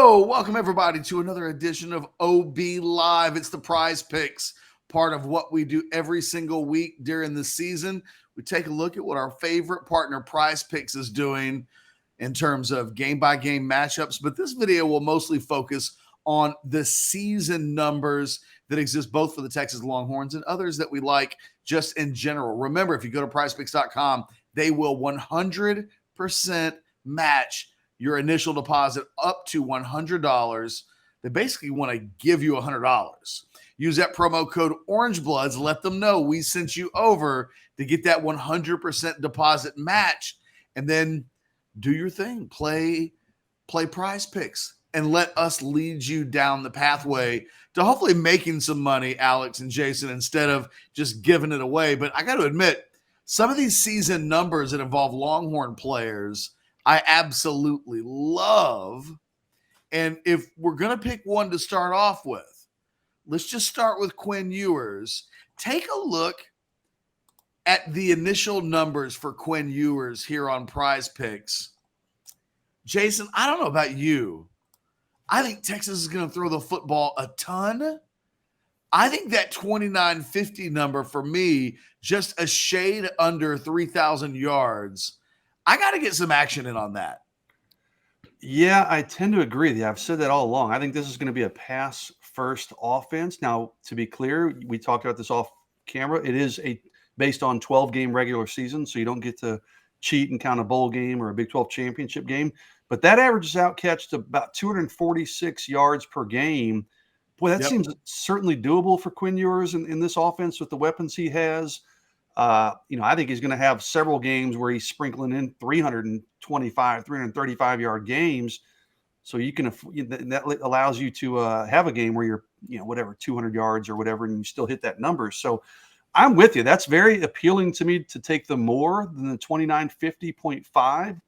Yo, welcome everybody to another edition of OB Live. It's the Prize Picks, part of what we do every single week during the season. We take a look at what our favorite partner Prize Picks is doing in terms of game-by-game matchups, but this video will mostly focus on the season numbers that exist both for the Texas Longhorns and others that we like just in general. Remember, if you go to PrizePicks.com, they will 100% match your initial deposit up to $100. They basically want to give you $100. Use that promo code OrangeBloods. Let them know we sent you over to get that 100% deposit match, and then do your thing. Play Prize Picks and let us lead you down the pathway to hopefully making some money, Alex and Jason, instead of just giving it away. But I got to admit, some of these season numbers that involve Longhorn players I absolutely love. And if we're going to pick one to start off with, let's just start with Quinn Viewers. Take a look at the initial numbers for Quinn Viewers here on Prize Picks. Jason, I don't know about you. I think Texas is going to throw the football a ton. I think that 2950 number for me, just a shade under 3,000 yards. I got to get some action in on that. Yeah, I tend to agree with you. I've said that all along. I think this is going to be a pass-first offense. Now, to be clear, we talked about this off camera. It is based on 12-game regular season, so you don't get to cheat and count a bowl game or a Big 12 championship game. But that averages out catch to about 246 yards per game. Boy, that seems certainly doable for Quinn Ewers in this offense with the weapons he has. I think he's going to have several games where he's sprinkling in 325, 335-yard games. So that allows you to have a game where you're, 200 yards or whatever, and you still hit that number. So I'm with you. That's very appealing to me to take the more than the 2950.5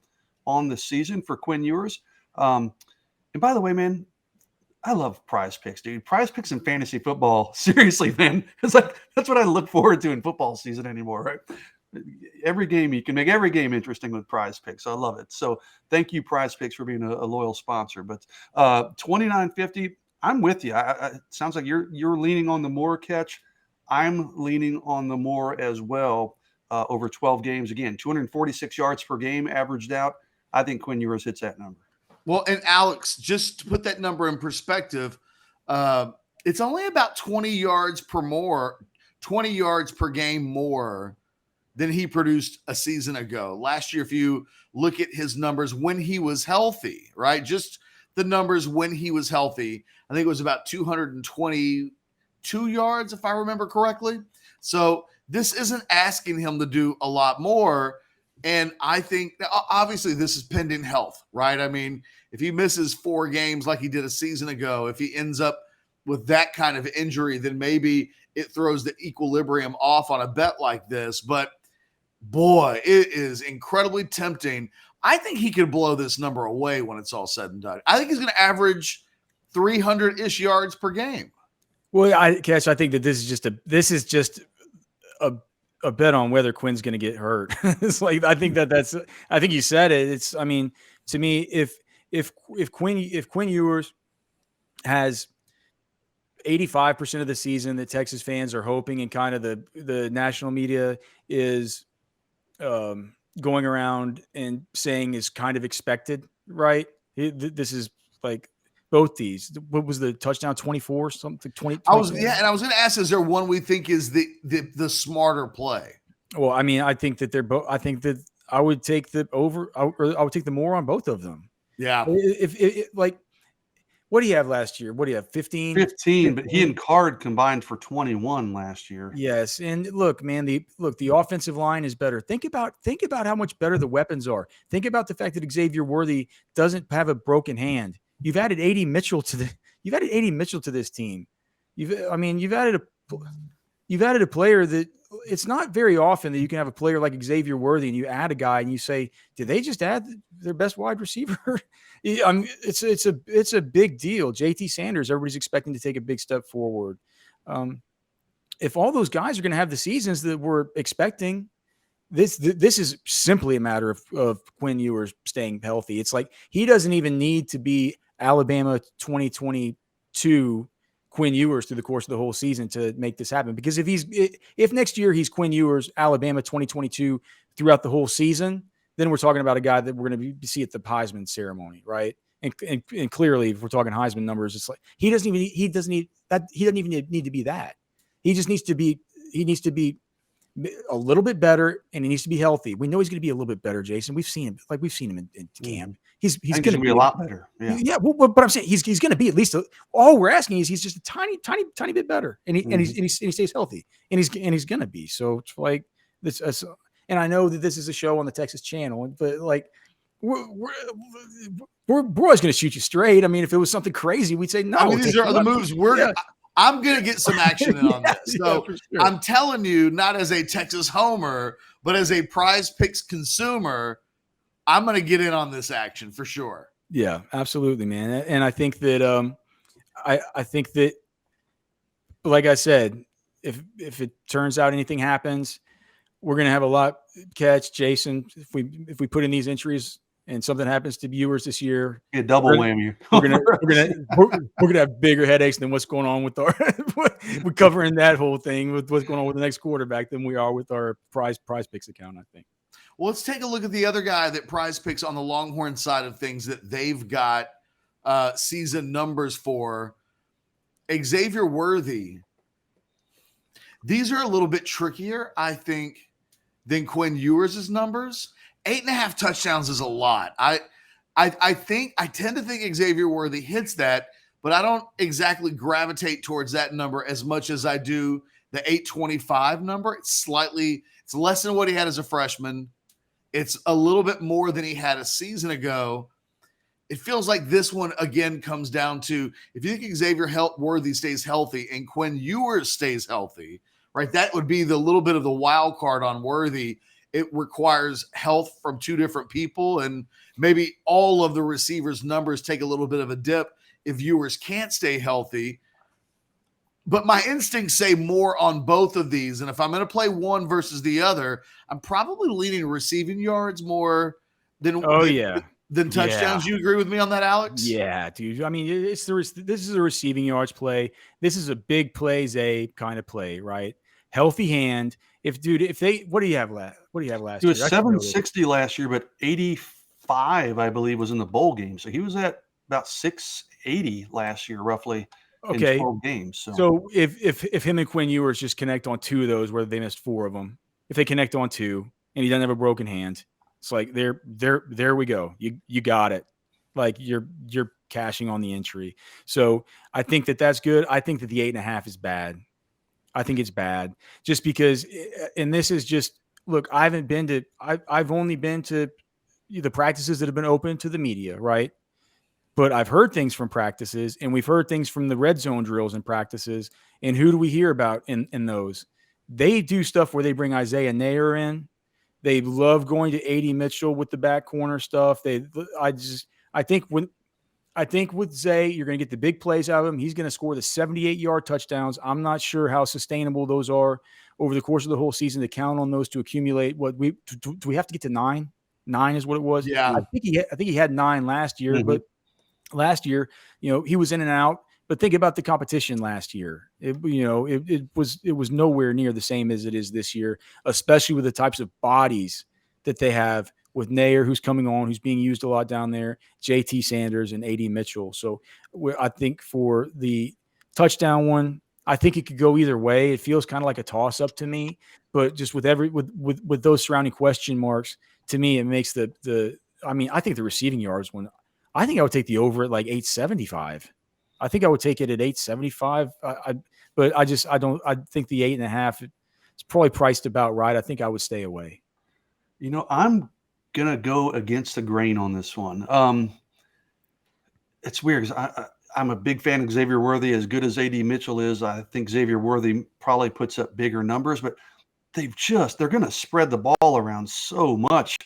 on the season for Quinn Ewers. And by the way, man, I love Prize Picks, dude. Prize Picks in fantasy football, seriously, man. It's like that's what I look forward to in football season anymore, right? Every game, you can make every game interesting with Prize Picks. I love it. So thank you, Prize Picks, for being a loyal sponsor. But 2950, I'm with you. It sounds like you're leaning on the more catch. I'm leaning on the more as well over 12 games. Again, 246 yards per game averaged out. I think Quinn Ewers hits that number. Well, and Alex, just to put that number in perspective, it's only about 20 yards per game more than he produced a season ago. Last year, if you look at his numbers when he was healthy, right? Just the numbers when he was healthy, I think it was about 222 yards, if I remember correctly. So this isn't asking him to do a lot more. And I think, obviously, this is pending health, right? I mean, if he misses 4 games like he did a season ago, if he ends up with that kind of injury, then maybe it throws the equilibrium off on a bet like this. But, boy, it is incredibly tempting. I think he could blow this number away when it's all said and done. I think he's going to average 300-ish yards per game. Well, I think that this is just a bet on whether Quinn's going to get hurt. It's like, I think you said it. To me, if Quinn Ewers has 85% of the season that Texas fans are hoping, and kind of the national media is going around and saying is kind of expected, right? This is like both these. What was the touchdown? 24 something? 20. I was going to ask: is there one we think is the smarter play? Well, I mean, I think that they're both. I think that I would take the over. I would take the more on both of them. Yeah. If like, what do you have last year? What do you have? 15, but he and Card combined for 21 last year. Yes, and look, man, the offensive line is better. Think about how much better the weapons are. Think about the fact that Xavier Worthy doesn't have a broken hand. You've added A.D. Mitchell to this team. You've added a player that it's not very often that you can have a player like Xavier Worthy and you add a guy and you say, did they just add their best wide receiver? It's a big deal. JT Sanders, everybody's expecting to take a big step forward. If all those guys are going to have the seasons that we're expecting, this is simply a matter of Quinn Ewers staying healthy. It's like he doesn't even need to be Alabama 2022 Quinn Ewers through the course of the whole season to make this happen. Because if next year he's Quinn Ewers, Alabama 2022 throughout the whole season, then we're talking about a guy that we're going to see at the Heisman ceremony, right? And clearly, if we're talking Heisman numbers, it's like he doesn't even need to be that. He just needs to be a little bit better, and he needs to be healthy. We know he's going to be a little bit better, Jason. We've seen him in camp. He's going to be a lot better. Yeah. Well, but I'm saying he's going to be at least all we're asking is he's just a tiny bit better, and he stays healthy, and he's going to be. So it's like this. And I know that this is a show on the Texas channel, but like we're always going to shoot you straight. I mean, if it was something crazy, we'd say no. I mean, these are the moves I'm going to get some action in on this. So sure. I'm telling you, not as a Texas homer, but as a PrizePicks consumer, I'm going to get in on this action for sure. Yeah, absolutely, man. And I think that I think that, like I said, if it turns out anything happens, we're going to have a lot catch, Jason. If we put in these entries and something happens to viewers this year, double whammy. We're gonna have bigger headaches than what's going on with our we're covering that whole thing with what's going on with the next quarterback than we are with our PrizePicks account, I think. Well, let's take a look at the other guy that PrizePicks on the Longhorn side of things that they've got season numbers for. Xavier Worthy. These are a little bit trickier, I think, than Quinn Ewers' numbers. 8.5 touchdowns is a lot. I tend to think Xavier Worthy hits that, but I don't exactly gravitate towards that number as much as I do the 825 number. It's less than what he had as a freshman. It's a little bit more than he had a season ago. It feels like this one again comes down to if you think Xavier Worthy stays healthy and Quinn Ewers stays healthy, right? That would be the little bit of the wild card on Worthy. It requires health from two different people, and maybe all of the receivers' numbers take a little bit of a dip if viewers can't stay healthy. But my instincts say more on both of these, and if I'm going to play one versus the other, I'm probably leaning receiving yards more than touchdowns. You agree with me on that, Alex? Yeah, dude. I mean, this is a receiving yards play. This is a big plays kind of play, right? Healthy hand. What do you have last? He was 760 last year, but 85, I believe, was in the bowl game. So he was at about 680 last year, roughly. Okay. In 12 games. So if him and Quinn Ewers just connect on 2 of those, where they missed 4 of them, if they connect on 2 and he doesn't have a broken hand, it's like there we go. You got it. Like you're cashing on the entry. So I think that's good. I think that the 8.5 is bad. I think it's bad just because, and this is just, look, I've only been to the practices that have been open to the media, right? But I've heard things from practices, and we've heard things from the red zone drills and practices. And who do we hear about in those? They do stuff where they bring Isaiah Nayer in. They love going to A.D. Mitchell with the back corner stuff. I think with Zay, you're going to get the big plays out of him. He's going to score the 78-yard touchdowns. I'm not sure how sustainable those are over the course of the whole season to count on those to accumulate. Do we have to get to 9? 9 is what it was. Yeah, I think he had 9 last year, but last year, he was in and out. But think about the competition last year. It was nowhere near the same as it is this year, especially with the types of bodies that they have with Nayer, who's coming on, who's being used a lot down there, JT Sanders and A.D. Mitchell. So I think for the touchdown one, I think it could go either way. It feels kind of like a toss-up to me, but just with those surrounding question marks, to me, it makes I think the receiving yards one, I think I would take the over at like 875. I think I would take it at 875. I think the 8.5, it's probably priced about right. I think I would stay away. I'm going to go against the grain on this one. It's weird because I'm a big fan of Xavier Worthy. As good as A.D. Mitchell is, I think Xavier Worthy probably puts up bigger numbers, but they're going to spread the ball around so much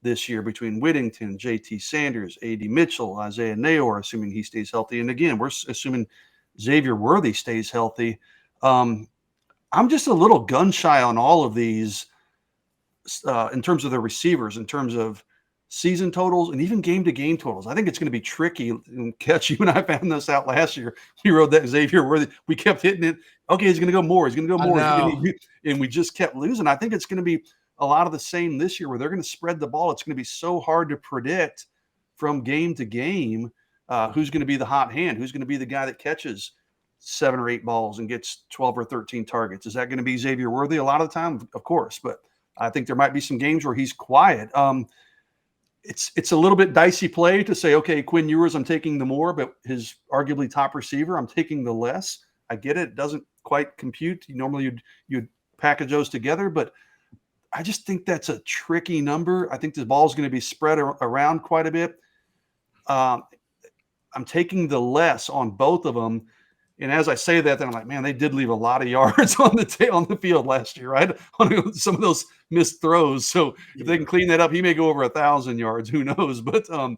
this year between Whittington, JT Sanders, A.D. Mitchell, Isaiah Nayor, assuming he stays healthy. And again, we're assuming Xavier Worthy stays healthy. I'm just a little gun shy on all of these in terms of the receivers, in terms of season totals and even game-to-game totals. I think it's going to be tricky. Catch, you and I found this out last year. You wrote that Xavier Worthy. We kept hitting it. Okay, he's going to go more. He's going to go more. And we just kept losing. I think it's going to be a lot of the same this year, where they're going to spread the ball. It's going to be so hard to predict from game to game who's going to be the hot hand, who's going to be the guy that catches 7 or 8 balls and gets 12 or 13 targets. Is that going to be Xavier Worthy? A lot of the time, of course, but I think there might be some games where he's quiet. It's a little bit dicey play to say, okay, Quinn Viewers, I'm taking the more, but his arguably top receiver, I'm taking the less. I get it. It doesn't quite compute. Normally you'd package those together, but I just think that's a tricky number. I think the ball is going to be spread around quite a bit. I'm taking the less on both of them. And as I say that, then I'm like, man, they did leave a lot of yards on the field last year, right? On some of those missed throws. So if they can clean that up, he may go over 1,000 yards. Who knows? But I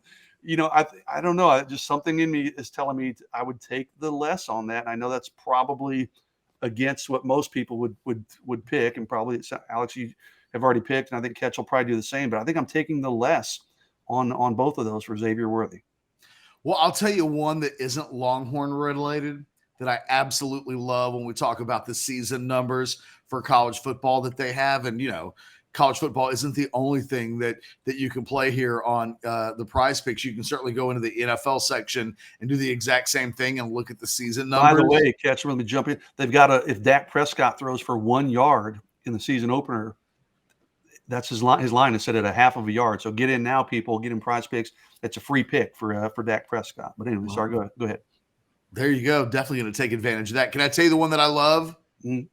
don't know. Just something in me is telling me I would take the less on that. And I know that's probably against what most people would pick, and probably Alex, you have already picked, and I think Ketch will probably do the same. But I think I'm taking the less on both of those for Xavier Worthy. Well, I'll tell you one that isn't Longhorn related that I absolutely love when we talk about the season numbers for college football that they have. And, college football isn't the only thing that you can play here on the PrizePicks. You can certainly go into the NFL section and do the exact same thing and look at the season numbers. By the way, Catch, let me jump in. They've got if Dak Prescott throws for 1 yard in the season opener, that's his line. His line is set at a half of a yard. So get in now, people. Get in PrizePicks. It's a free pick for Dak Prescott. But anyway, sorry. Go ahead. There you go. Definitely going to take advantage of that. Can I tell you the one that I love? Mm-hmm.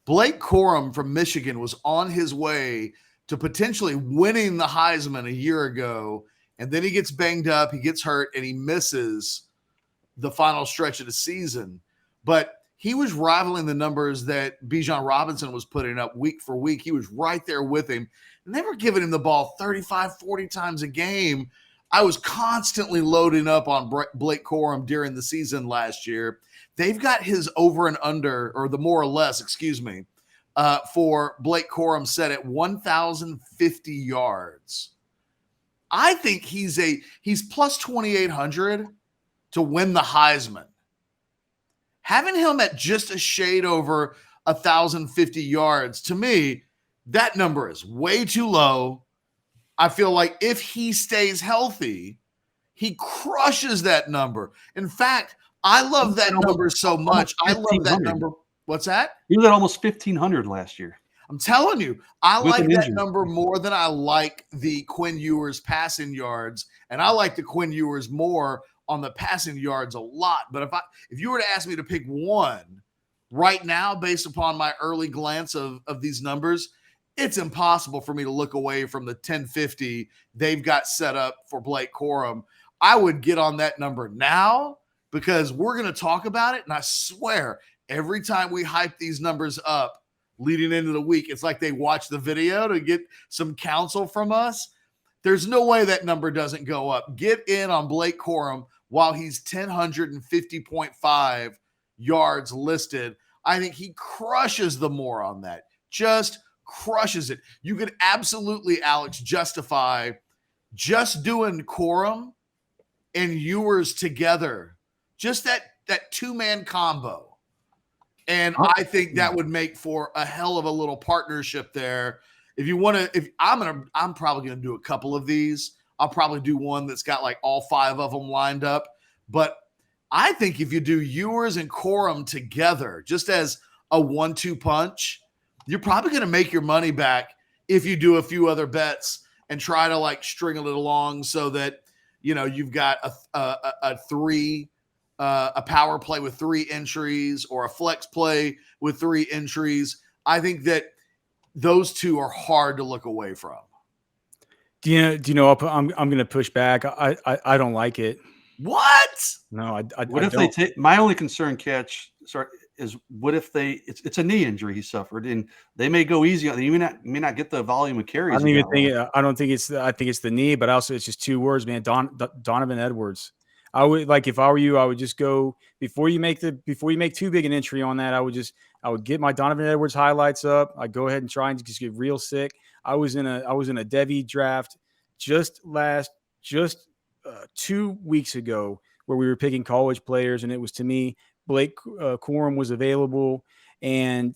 Blake Corum from Michigan was on his way to potentially winning the Heisman a year ago, and then he gets banged up, he gets hurt, and he misses the final stretch of the season. But he was rivaling the numbers that Bijan Robinson was putting up week for week. He was right there with him, and they were giving him the ball 35, 40 times a game. I was constantly loading up on Blake Corum during the season last year. They've got his over and under, or the more or less, for Blake Corum set at 1,050 yards. I think he's plus 2,800 to win the Heisman. Having him at just a shade over 1,050 yards, to me, that number is way too low. I feel like if he stays healthy, he crushes that number. In fact, I love that number so much. I love that number. What's that? He was at almost 1,500 last year. I'm telling you, I like that number more than I like the Quinn Viewers passing yards, and I like the Quinn Viewers more on the passing yards a lot. But if you were to ask me to pick one right now, based upon my early glance of these numbers, it's impossible for me to look away from the 1,050 they've got set up for Blake Corum. I would get on that number now because we're going to talk about it. And I swear, every time we hype these numbers up leading into the week, it's like they watch the video to get some counsel from us. There's no way that number doesn't go up. Get in on Blake Corum while he's 1,050.5 yards listed. I think he crushes the more on that. Just crushes it. You could absolutely, Alex, justify just doing Corum and Viewers together. Just that two-man combo. And I think that would make for a hell of a little partnership there. If you want to, I'm probably going to do a couple of these. I'll probably do one that's got like all 5 of them lined up. But I think if you do Viewers and Corum together, just as a 1-2 punch, you're probably going to make your money back if you do a few other bets and try to like string it along so that, you've got a power play with 3 entries or a flex play with 3 entries. I think that those two are hard to look away from. Do you know? I'm going to push back. I don't like it. What? No, What if they take? My only concern, Catch, is what if it's a knee injury he suffered, and they may go easy on. You may not get the volume of carries. I don't think it's. I think it's the knee, but also it's just 2 words, man. Donovan Edwards. I would like, if I were you, I would just go before you make too big an entry on that. I would get my Donovan Edwards highlights up. I'd go ahead and try and just get real sick. I was in a Devy draft just 2 weeks ago where we were picking college players, and it was, to me, Blake Corum was available, and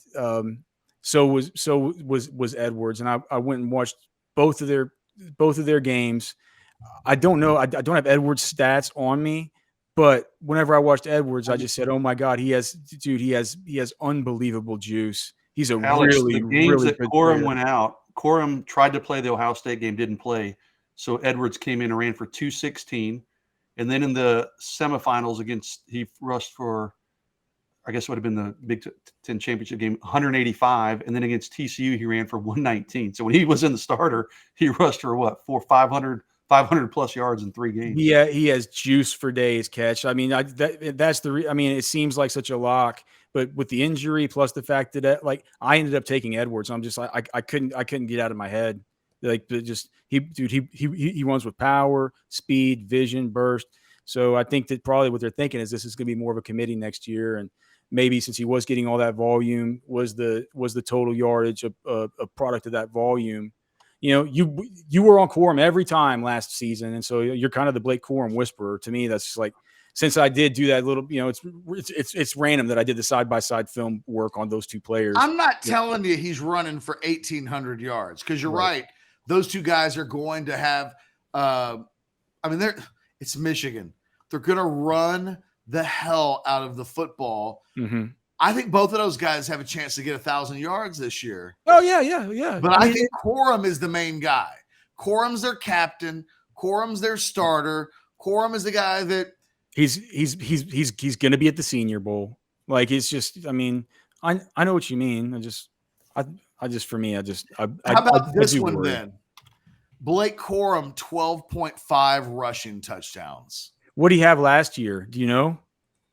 so was Edwards, and I went and watched both of their games. I don't know. I don't have Edwards' stats on me, but whenever I watched Edwards, I just said, "Oh my God, he has unbelievable juice. He's a Alex, really, the games really that good Corum player." went out, Corum tried to play the Ohio State game, didn't play. So Edwards came in and ran for 216. And then in the semifinals he rushed for, I guess it would have been the Big Ten championship game, 185. And then against TCU, he ran for 119. So when he was in the starter, he rushed for what, 500 plus yards in 3 games. Yeah, he has juice for days, Catch. I mean, it seems like such a lock, but with the injury plus the fact that I ended up taking Edwards. I'm just like, I couldn't get out of my head. Like, he runs with power, speed, vision, burst. So I think that probably what they're thinking is this is going to be more of a committee next year, and maybe since he was getting all that volume, was the total yardage a product of that volume. You know, you were on Corum every time last season, and so you're kind of the Blake Corum whisperer. To me, that's just like, since I did do that little, it's random that I did the side-by-side film work on those two players. I'm not telling you he's running for 1,800 yards, because you're right. Those two guys are going to have it's Michigan. They're going to run the hell out of the football. Mm-hmm. I think both of those guys have a chance to get 1,000 yards this year. Oh, yeah. But I think Corum is the main guy. Corum's their captain. Corum's their starter. Corum is the guy that he's going to be at the Senior Bowl. Like, it's just, I mean, I know what you mean. How about this one then? Blake Corum, 12.5 rushing touchdowns. What did he have last year? Do you know?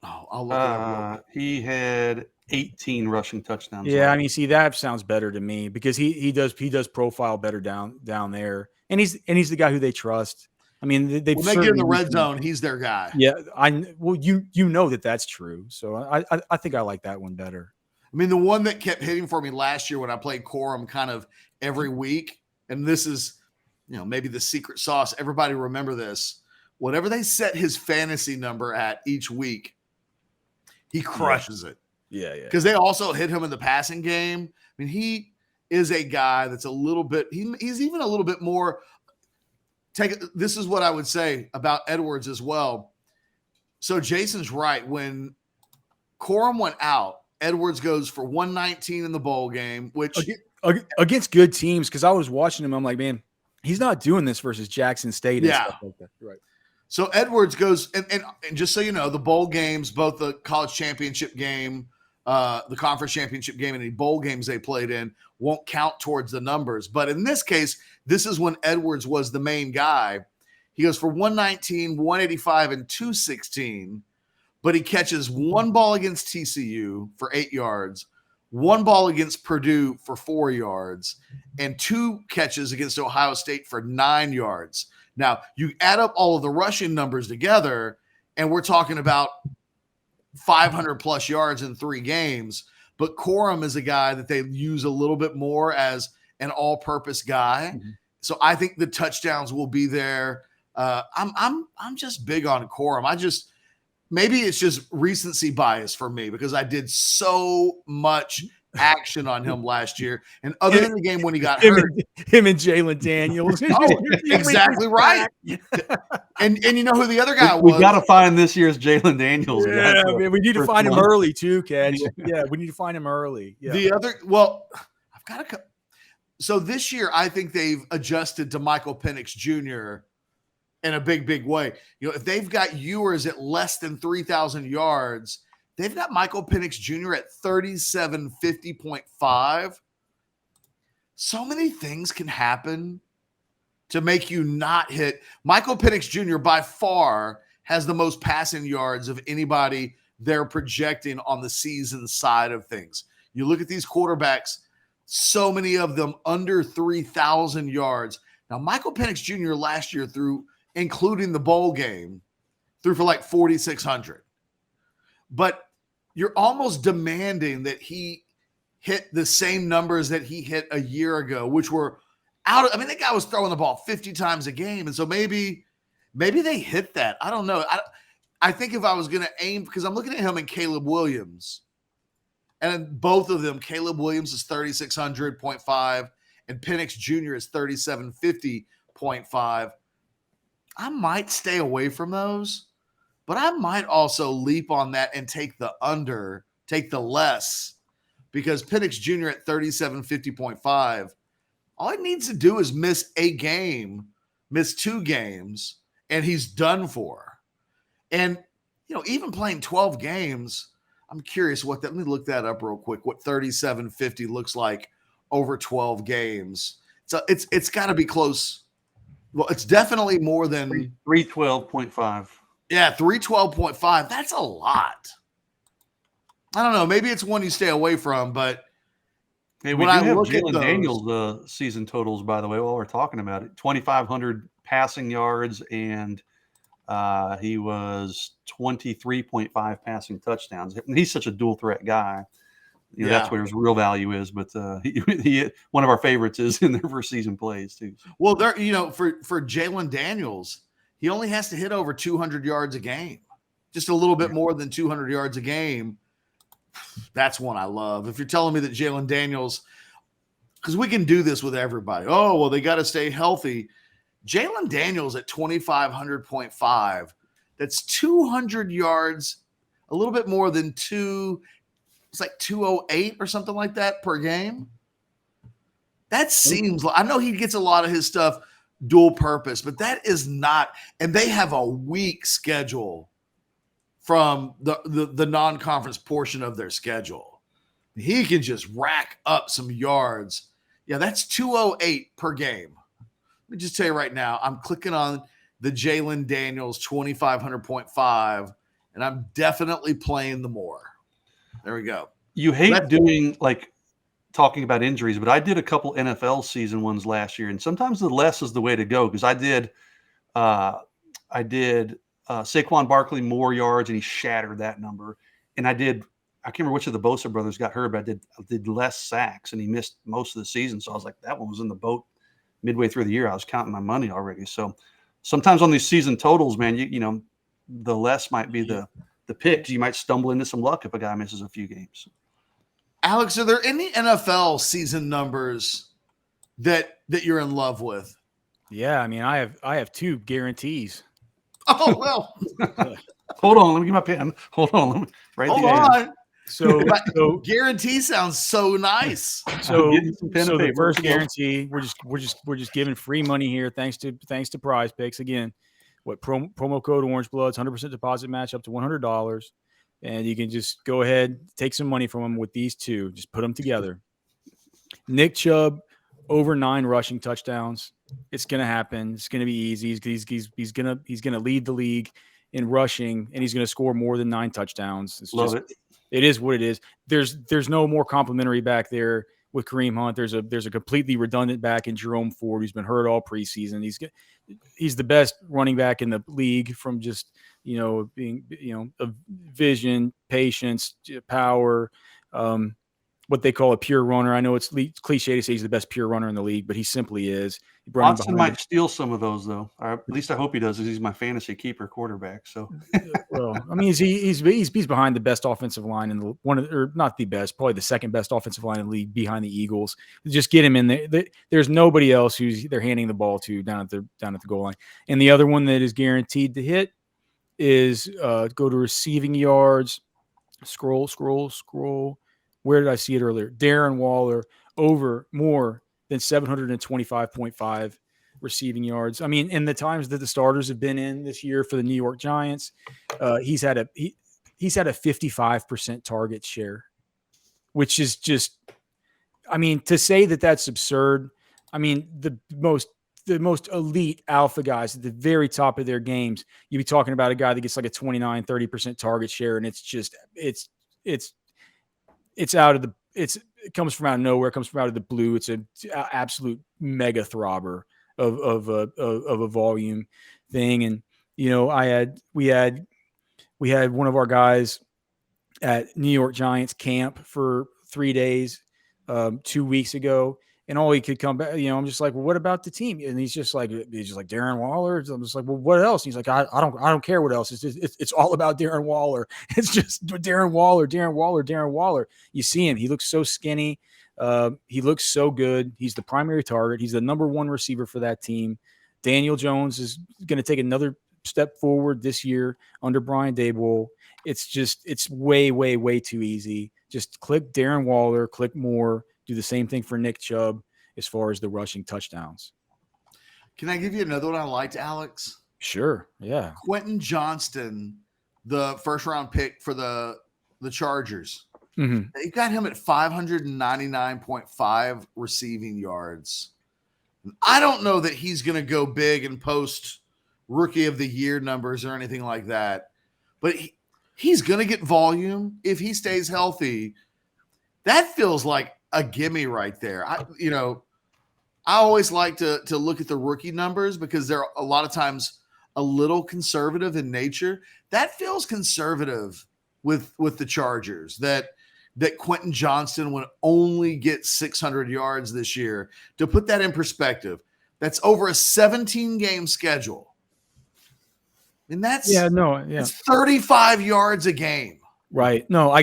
Oh, I'll look it up. He had 18 rushing touchdowns. Yeah, I mean, see, that sounds better to me, because he does profile better down there, and he's the guy who they trust. I mean, when they get in the red zone, he's their guy. Yeah, you know that's true. So I think I like that one better. I mean, the one that kept hitting for me last year when I played Corum kind of every week, and this is, maybe the secret sauce. Everybody remember this. Whatever they set his fantasy number at each week, he crushes it. Yeah. Because they also hit him in the passing game. I mean, he is a guy that's a little bit, he's even a little bit more. This is what I would say about Edwards as well. So Jason's right. When Corum went out, Edwards goes for 119 in the bowl game, which against good teams. Because I was watching him, I'm like, man, he's not doing this versus Jackson State. And stuff like that. Right. So Edwards goes, and just so you know, the bowl games, both the college championship game, the conference championship game, and any bowl games they played in won't count towards the numbers. But in this case, this is when Edwards was the main guy. He goes for 119, 185, and 216, but he catches one ball against TCU for 8 yards, one ball against Purdue for 4 yards, and 2 catches against Ohio State for 9 yards. Now, you add up all of the rushing numbers together, and we're talking about 500 plus yards in 3 games. But Corum is a guy that they use a little bit more as an all-purpose guy. Mm-hmm. So I think the touchdowns will be there. I'm just big on Corum. Maybe it's just recency bias for me, because I did so much action on him last year, and other than the game when he got hurt, him and Jalen Daniels. Exactly right. And you know who the other guy was? We got to find this year's Jalen Daniels. Yeah, man, we need to find him early too, Catch. Yeah, we need to find him early. Yeah. I've got to. So this year, I think they've adjusted to Michael Penix Jr. in a big way. If they've got Ewers at less than 3,000 yards, they've got Michael Penix Jr. at 3750.5. So many things can happen to make you not hit. Michael Penix Jr. by far has the most passing yards of anybody they're projecting on the season side of things. You look at these quarterbacks, so many of them under 3,000 yards. Now, Michael Penix Jr. last year threw, including the bowl game, threw for like 4,600. But you're almost demanding that he hit the same numbers that he hit a year ago, which were I mean, that guy was throwing the ball 50 times a game. And so maybe they hit that. I don't know. I think if I was going to aim, because I'm looking at him and Caleb Williams, and both of them, Caleb Williams is 3,600.5 and Penix Jr. is 3,750.5. I might stay away from those, but I might also leap on that and take the under, take the less, because Penix Jr. at 3,750.5, all he needs to do is miss a game, miss 2 games, and he's done for. And, even playing 12 games, I'm curious let me look that up real quick, what 3,750 looks like over 12 games. So it's got to be close. Well, it's definitely more than 312.5. Yeah, 312.5. That's a lot. I don't know. Maybe it's one you stay away from, but hey, we do have Jalen Daniels season totals, by the way, while we're talking about it. 2,500 passing yards, and he was 23.5 passing touchdowns. He's such a dual threat guy. That's where his real value is. But he one of our favorites is in there for season plays too. Well, there, for Jalen Daniels, he only has to hit over 200 yards a game, just a little bit more than 200 yards a game. That's one I love. If you're telling me that Jalen Daniels, because we can do this with everybody. Oh, well, they got to stay healthy. Jalen Daniels at 2,500.5, that's 200 yards, a little bit more than it's like 208 or something like that per game. That seems like, I know he gets a lot of his stuff dual purpose, but that is not, and they have a weak schedule from the non-conference portion of their schedule. He can just rack up some yards. Yeah, that's 208 per game. Let me just tell you right now, I'm clicking on the Jalen Daniels 2,500.5, and I'm definitely playing the more. There we go. You hate doing talking about injuries, but I did a couple NFL season ones last year, and sometimes the less is the way to go, because I did Saquon Barkley more yards, and he shattered that number. And I can't remember which of the Bosa brothers got hurt, but I did less sacks, and he missed most of the season. So I was like, that one was in the boat midway through the year. I was counting my money already. So sometimes on these season totals, man, the less might be the picks. You might stumble into some luck if a guy misses a few games. Alex, are there any NFL season numbers that you're in love with? Yeah, I mean, I have 2 guarantees. Oh, well. Hold on, let me get my pen. Hold on, let me write Hold the on. So guarantee sounds so nice. So the first guarantee, we're just giving free money here, thanks to PrizePicks. Again, promo code Orange Bloods, 100% deposit match up to $100, and you can just go ahead, take some money from them with these 2. Just put them together. Nick Chubb over 9 rushing touchdowns. It's gonna happen. It's gonna be easy. He's gonna lead the league in rushing, and he's gonna score more than 9 touchdowns. Love it. It is what it is. There's no more complimentary back there with Kareem Hunt. There's a completely redundant back in Jerome Ford, who's been hurt all preseason. He's the best running back in the league from just being of vision, patience, power, what they call a pure runner. I know it's cliche to say he's the best pure runner in the league, but he simply is. Watson might steal some of those, though. At least I hope he does, because he's my fantasy keeper quarterback. So, well, I mean, he's behind the best offensive line in the not the best, probably the second best offensive line in the league behind the Eagles. Just get him in there. There's nobody else who's they're handing the ball to down at the goal line. And the other one that is guaranteed to hit is go to receiving yards. Scroll. Where did I see it earlier? Darren Waller over more than 725.5 receiving yards. I mean, in the times that the starters have been in this year for the New York Giants, he's had a 55% target share, which is just, I mean, to say that that's absurd. I mean, the most elite alpha guys at the very top of their games, you'd be talking about a guy that gets like a 30% target share, and it's just it comes from out of nowhere, it comes from out of the blue. It's an absolute mega throbber of a volume thing. And we had one of our guys at New York Giants camp for 3 days 2 weeks ago, And all he could come back, I'm just like, well, what about the team? And he's just like Darren Waller. I'm just like, well, what else? And he's like, I don't care what else. It's all about Darren Waller. It's just Darren Waller. You see him. He looks so skinny. He looks so good. He's the primary target. He's the number one receiver for that team. Daniel Jones is going to take another step forward this year under Brian Daboll. It's way, way, way too easy. Just click Darren Waller, click more. Do the same thing for Nick Chubb as far as the rushing touchdowns. Can I give you another one I liked, Alex? Sure. Yeah. Quentin Johnson, the first-round pick for the Chargers. Mm-hmm. They got him at 599.5 receiving yards. I don't know that he's going to go big and post rookie of the year numbers or anything like that, but he's going to get volume if he stays healthy. That feels like a gimme right there. I always like to look at the rookie numbers because they're a lot of times a little conservative in nature. That feels conservative with the Chargers, that Quentin Johnson would only get 600 yards this year. To put that in perspective, that's over a 17-game schedule. And that's 35 yards a game. Right. No, I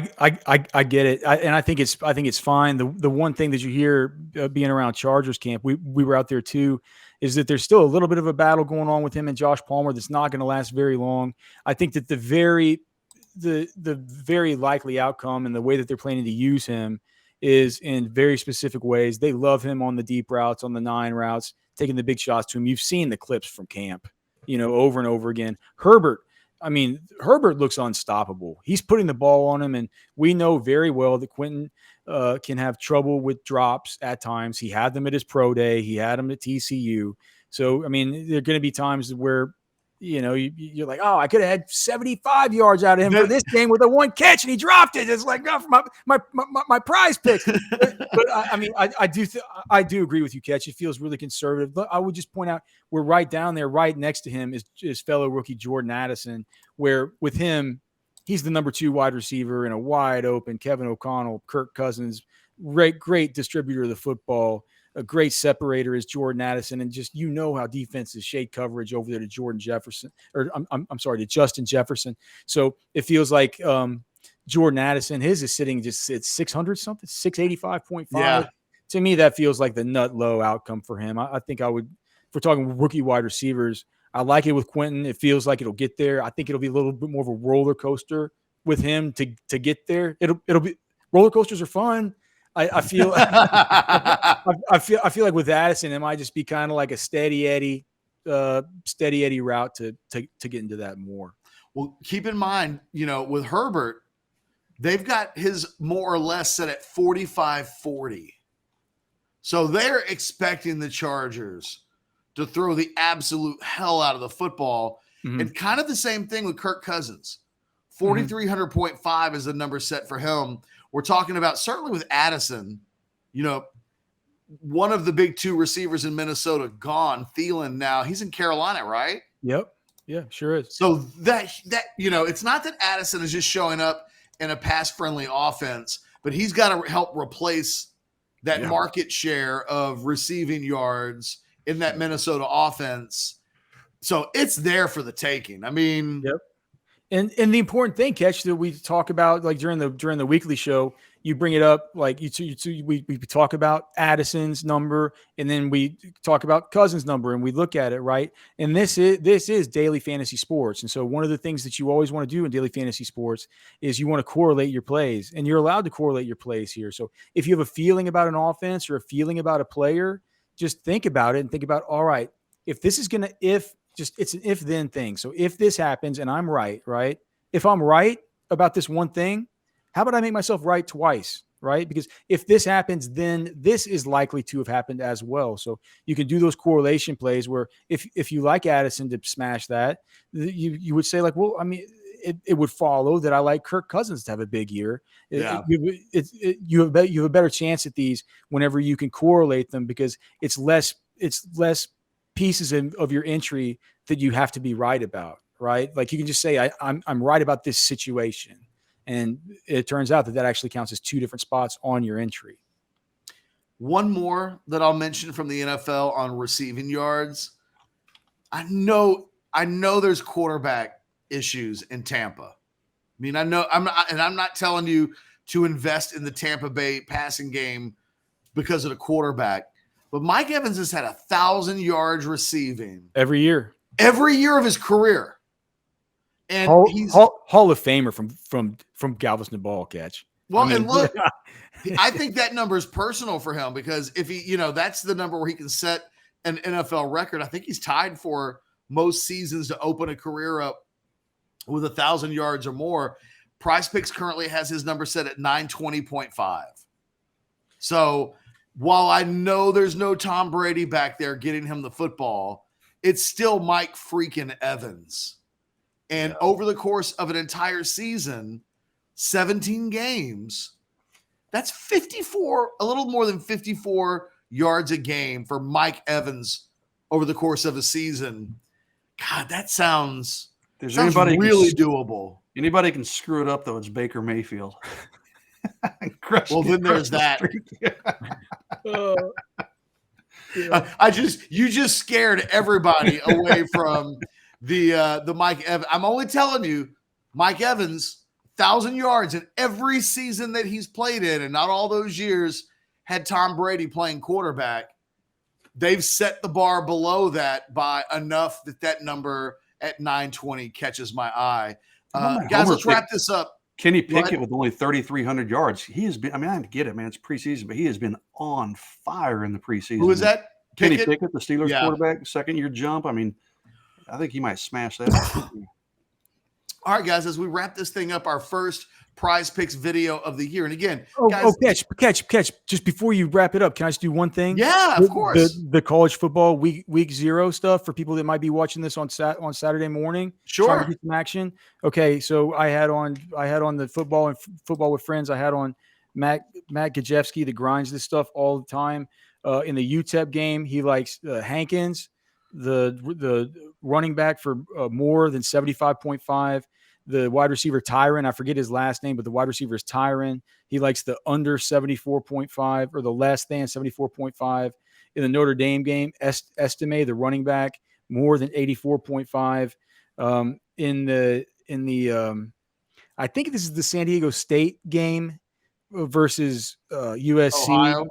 get it. And I think it's fine. The one thing that you hear being around Chargers camp, we were out there too, is that there's still a little bit of a battle going on with him and Josh Palmer that's not going to last very long. I think that the very likely outcome and the way that they're planning to use him is in very specific ways. They love him on the deep routes, on the 9 routes, taking the big shots to him. You've seen the clips from camp, over and over again. Herbert looks unstoppable. He's putting the ball on him, and we know very well that Quentin can have trouble with drops at times. He had them at his pro day. He had them at TCU. So, there are going to be times where, you're like, oh, I could have had 75 yards out of him for this game with a 1 catch, and he dropped it. It's like, for my prize picks. but I do agree with you, Catch. It feels really conservative. But I would just point out we're right down there, right next to him is fellow rookie Jordan Addison, where with him, he's the number 2 wide receiver in a wide open Kevin O'Connell, Kirk Cousins, great distributor of the football. A great separator is Jordan Addison, and just how defenses shade coverage over there to to Justin Jefferson. So it feels like Jordan Addison, his is sitting just at 600 something, 685.5. Yeah. To me, that feels like the nut low outcome for him. I think I would, if we're talking rookie wide receivers, I like it with Quentin. It feels like it'll get there. I think it'll be a little bit more of a roller coaster with him to get there. It'll be roller coasters are fun. I feel I feel like with Addison, it might just be kind of like a steady Eddie route to get into that more. Well, keep in mind, with Herbert, they've got his more or less set at 45-40. So they're expecting the Chargers to throw the absolute hell out of the football. Mm-hmm. And kind of the same thing with Kirk Cousins. 4,300.5 is the number set for him. We're talking about, certainly with Addison, one of the big 2 receivers in Minnesota gone. Thielen now, he's in Carolina, right? Yep. Yeah, sure is. So that it's not that Addison is just showing up in a pass-friendly offense, but he's got to help replace that market share of receiving yards in that Minnesota offense. So it's there for the taking. Yep. And the important thing, Catch, that we talk about, like during the weekly show, you bring it up, like we talk about Addison's number, and then we talk about Cousins' number, and we look at it, right? And this is daily fantasy sports. And so one of the things that you always want to do in daily fantasy sports is you want to correlate your plays, and you're allowed to correlate your plays here. So if you have a feeling about an offense or a feeling about a player, just think about it and think about, all right, if this is going to, it's an if-then thing. So if this happens and I'm right? If I'm right about this one thing, how about I make myself right twice, right? Because if this happens, then this is likely to have happened as well. So you can do those correlation plays where if you like Addison to smash that, you would say like, well, it would follow that I like Kirk Cousins to have a big year. Yeah. You have a better chance at these whenever you can correlate them, because it's less pieces of your entry that you have to be right about, right? Like you can just say, I'm right about this situation. And it turns out that actually counts as 2 different spots on your entry. One more that I'll mention from the NFL on receiving yards. I know there's quarterback issues in Tampa. I mean, I'm not telling you to invest in the Tampa Bay passing game because of the quarterback, but Mike Evans has had 1,000 yards receiving every year of his career. And he's Hall of Famer from Galveston ball catch. Well, and look, I think that number is personal for him because if he, that's the number where he can set an NFL record. I think he's tied for most seasons to open a career up with 1,000 yards or more. PrizePicks currently has his number set at 920.5. So while I know there's no Tom Brady back there getting him the football, it's still Mike freaking Evans. And over the course of an entire season, 17 games, that's 54, a little more than 54 yards a game for Mike Evans over the course of a season. God, that sounds really doable. Anybody can screw it up, though. It's Baker Mayfield. Well, then there's that. You just scared everybody away from the Mike Evans. I'm only telling you, Mike Evans, 1,000 yards in every season that he's played in, and not all those years had Tom Brady playing quarterback. They've set the bar below that by enough that number at 920 catches my eye. Guys, let's wrap this up. Kenny Pickett with only 3,300 yards. He has been, I get it, man. It's preseason, but he has been on fire in the preseason. Who is that? Kenny Pickett, the Steelers quarterback, second-year jump. I mean, I think he might smash that. All right, guys, as we wrap this thing up, our first PrizePicks video of the year. And again, catch. Just before you wrap it up, can I just do one thing? Yeah, of course. The college football week 0 stuff for people that might be watching this on Saturday morning. Sure. Trying to get some action. Okay, so I had on the football with friends. I had on Matt Gajewski that grinds this stuff all the time. In the UTEP game, he likes Hankins, the running back for more than 75.5. The wide receiver Tyron, I forget his last name, but the wide receiver is Tyron. He likes the under 74.5 or the less than 74.5. In the Notre Dame game, Estime, the running back, more than 84.5. In the I think this is the San Diego State game versus USC. Ohio.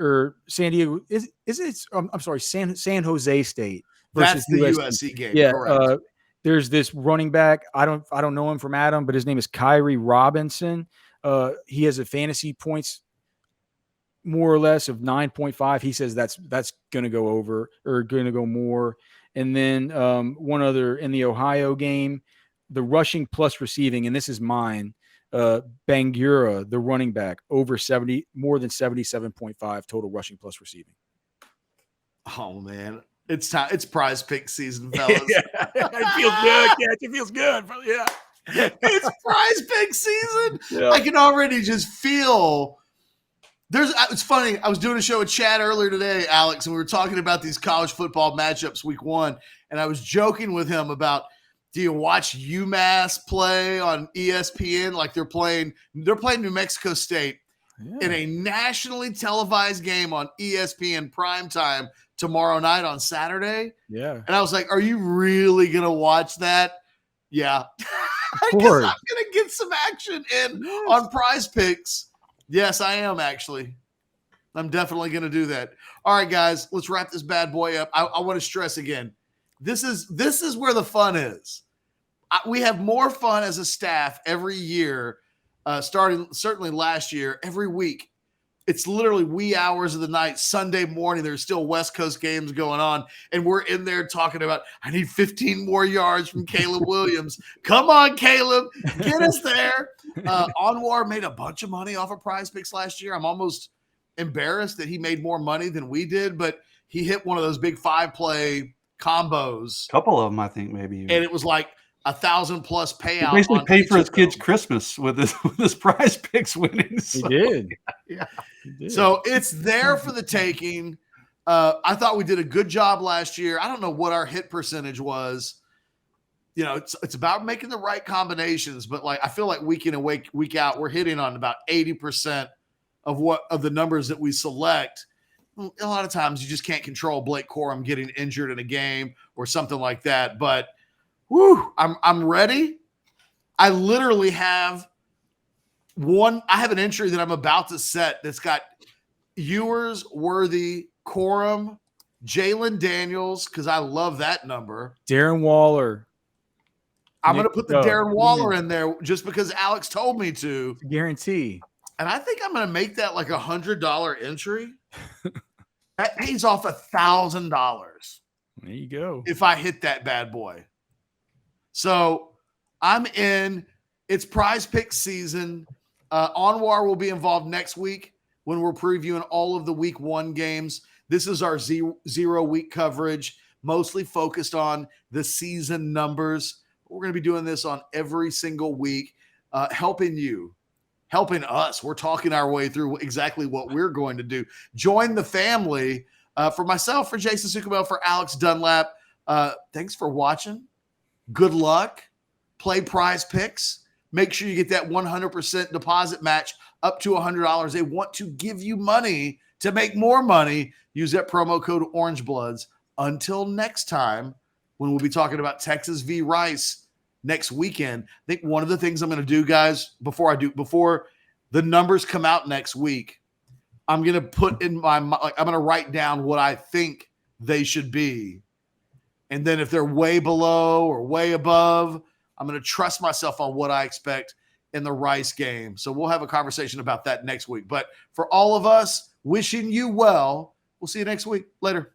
Or San Diego is it? I'm sorry, San Jose State. That's the USC game. Yeah. Correct. There's this running back. I don't know him from Adam, but his name is Kyrie Robinson. He has a fantasy points more or less of 9.5. He says that's going to go over or going to go more. And then one other in the Ohio game, the rushing plus receiving, and this is mine. Bangura, the running back, over 70, more than 77.5 total rushing plus receiving. Oh man, it's time. It's PrizePicks season, fellas. It feels good. Yeah, it feels good. Yeah, it's PrizePicks season. Yeah. I can already just feel. It's funny. I was doing a show with Chad earlier today, Alex, and we were talking about these college football matchups week 1, and I was joking with him about. Do you watch UMass play on ESPN like they're playing New Mexico State in a nationally televised game on ESPN primetime tomorrow night on Saturday? Yeah. And I was like, are you really going to watch that? Yeah. Of course. I'm going to get some action in on PrizePicks. Yes, I am actually. I'm definitely going to do that. All right, guys, let's wrap this bad boy up. I want to stress again. This is where the fun is. We have more fun as a staff every year, starting certainly last year, every week. It's literally wee hours of the night, Sunday morning. There's still West Coast games going on, and we're in there talking about, I need 15 more yards from Caleb Williams. Come on, Caleb, get us there. Anwar made a bunch of money off of PrizePicks last year. I'm almost embarrassed that he made more money than we did, but he hit one of those big 5-play combos. A couple of them, I think, maybe. And it was like 1,000+ payout. He basically paid for his kid's Christmas with his PrizePicks winnings. So. He did. Yeah. He did. So it's there for the taking. I thought we did a good job last year. I don't know what our hit percentage was. You know, it's about making the right combinations, but like I feel like week in and week out, we're hitting on about 80% of the numbers that we select. a lot of times you just can't control Blake Corum getting injured in a game or something like that. But I'm ready. I literally have I have an entry that I'm about to set that's got Viewers, Worthy, Corum, Jalen Daniels, because I love that number. Darren Waller. I'm going to put the Darren Waller in there just because Alex told me to. It's a guarantee. And I think I'm going to make that like $100 entry. That pays off $1,000. There you go. If I hit that bad boy. So I'm in. It's PrizePicks season. Anwar will be involved next week when we're previewing all of the week 1 games. This is our 0 week coverage, mostly focused on the season numbers. We're going to be doing this on every single week, helping you, helping us. We're talking our way through exactly what we're going to do. Join the family. For myself, for Jason Sukumel, for Alex Dunlap, thanks for watching. Good luck. Play PrizePicks. Make sure you get that 100% deposit match up to $100. They want to give you money to make more money. Use that promo code OrangeBloods. Until next time, when we'll be talking about Texas v. Rice next weekend. I think one of the things I'm going to do, guys, before the numbers come out next week, I'm going to put in my mind, I'm going to write down what I think they should be. And then if they're way below or way above, I'm going to trust myself on what I expect in the Rice game. So we'll have a conversation about that next week. But for all of us, wishing you well. We'll see you next week. Later.